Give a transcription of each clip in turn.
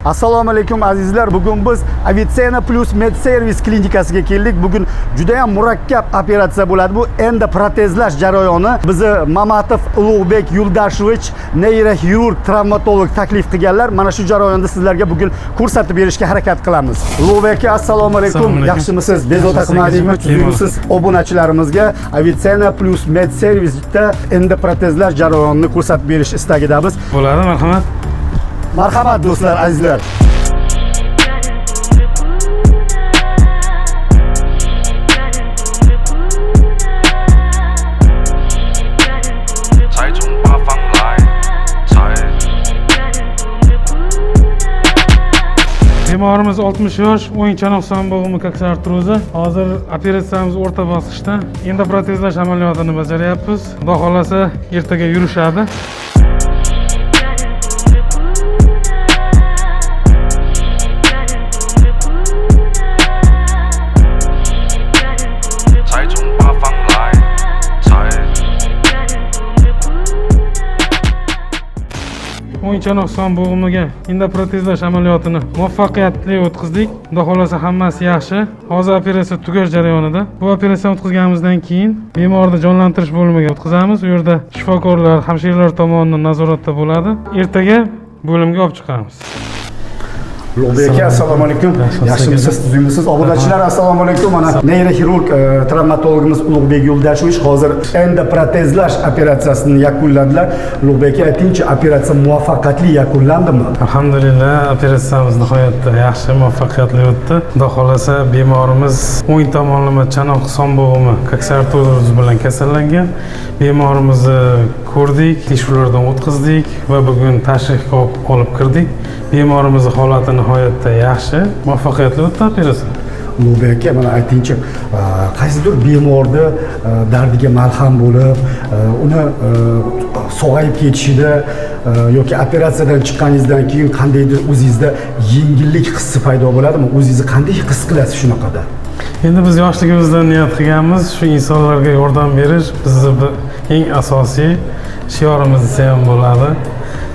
Assalomu alaykum azizlar. Bugun biz Avitsena Plus Med Service klinikasiga keldik. Bugun juda ham murakkab operatsiya bo'ladi. Bu endoprotezlash jarayoni. Bizni Mamatov Ulug'bek Yuldashevich neyroxirurg travmatolog taklif qilganlar. Mana shu jarayonni sizlarga bugun ko'rsatib berishga harakat qilamiz. Ulug'bek aka, assalomu alaykum. Yaxshimisiz? Bezovta qilmadingmi? Tuzukmisiz? Obunachilarimizga Avitsena Plus Med Service'da endoprotezlash jarayonini ko'rsatib berish istagidamiz. Bo'ladi, marhamat. Marhamat do'stlar, azizlar. Bemorimiz 60 yosh, o'ng chanoq son bo'g'imi koksar artrozi. Hozir operatsiyamiz o'rta bosqichda. Endoprotezlash amaliyotini bajaryapmiz. Xudo xolasa ertaga yurishadi. O'ng chanoq son bo'g'imiga endoprotezlash amaliyotini muvaffaqiyatli o'tkazdik. Xudo xolasa hammasi yaxshi. Hozir operatsiya tugash jarayonida. Bu operatsiyani o'tkazganimizdan keyin bemorni jonlantirish bo'limiga o'tkazamiz. U yerda shifokorlar, hamshiralar tomonidan nazoratda bo'ladi. Ertaga bo'limga olib chiqamiz. Ulug'bek aka, assalomu alaykum. Yaxshimisiz, tuzukmisiz? Obunachilar, assalomu alaykum. Mana neyroxirurg travmatologimiz Ulug'bek Yuldashevich hozir endoprotezlash operatsiyasini yakunladilar. Ulug'bek aka, aytingchi, operatsiya muvaffaqiyatli yakunlandimi? Alhamdulillah, operatsiyamiz nihoyatda yaxshi, muvaffaqiyatli o'tdi. Xudo xolasa bemorimiz o'ng tomonlama chanoq son bo'g'imi koksar artrozi bilan kasallangan. Bemorimizni ko'rdik, tekshiruvlardan o'tkazdik va bugun tashrifga olib kirdik. Bemorimiz holati nihoyatda yaxshi, muvaffaqiyatli o'tdi operatsiya. Ulug'bek aka, mana aytingchi, qaysidir bemorni dardiga malham bo'lib, uni sog'ayib ketishida yoki operatsiyadan chiqqaningizdan keyin qandaydir o'zingizda yengillik hissi paydo bo'ladimi? O'zingizni qanday his qilasiz shunaqada? Endi biz yoshligimizdan niyat qilganmiz, shu insonlarga yordam berish bizni eng asosiy shiorimiz desa ham bo'ladi.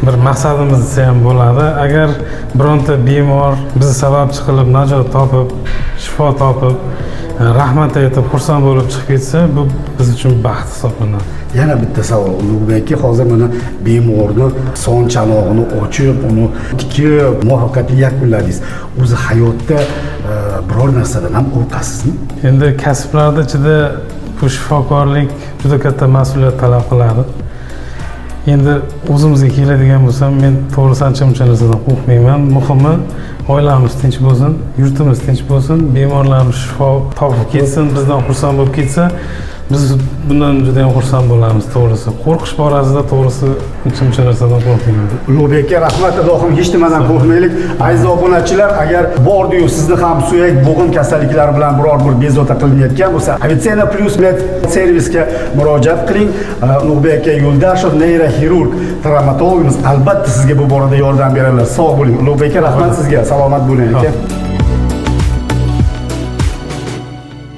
Bir maqsadimiz desa ham bo'ladi. Agar bironta bemor bizni sababchi qilib najot topib, shifo topib, rahmat aytib, xursand bo'lib chiqib ketsa, bu biz uchun baxt hisoblanadi. Yana bitta savol. Ulug'bek aka, hozir mana bemorni son chanog'ini ochib, uni tikib, muvaffaqiyatli yakunladingiz. O'zi hayotda biror narsadan ham qo'rqasizmi? Endi kasblarda ichida bu shifokorlik juda katta mas'uliyat talab qiladi. Endi o'zimizga keladigan bo'lsam, men to'g'risi ancha-muncha narsadan qo'rqmayman. Muhimi oilamiz tinch bo'lsin, yurtimiz tinch bo'lsin, bemorlarimiz shifo topib ketsin, bizdan xursand bo'lib ketsa, biz bundan juda ham xursand bo'lamiz to'g'risi. Qo'rqish borasida to'g'risi ancha-muncha narsadan qo'rqmayman. Ulug'bek aka, rahmat, ilohim, hech nimadan qo'rqmaylik. Aziz obunachilar, agar bordi-yu sizni ham suyak bo'g'im kasalliklari bilan biror bir bezovta qilinayotgan bo'lsa, Avitsena Plus Med Service'ga murojaat qiling. Ulug'bek aka Yuldashev neyroxirurg travmatologimiz albatta sizga bu borada yordam beradilar. Sog' bo'ling. Ulug'bek aka, rahmat sizga. Salomat bo'ling aka.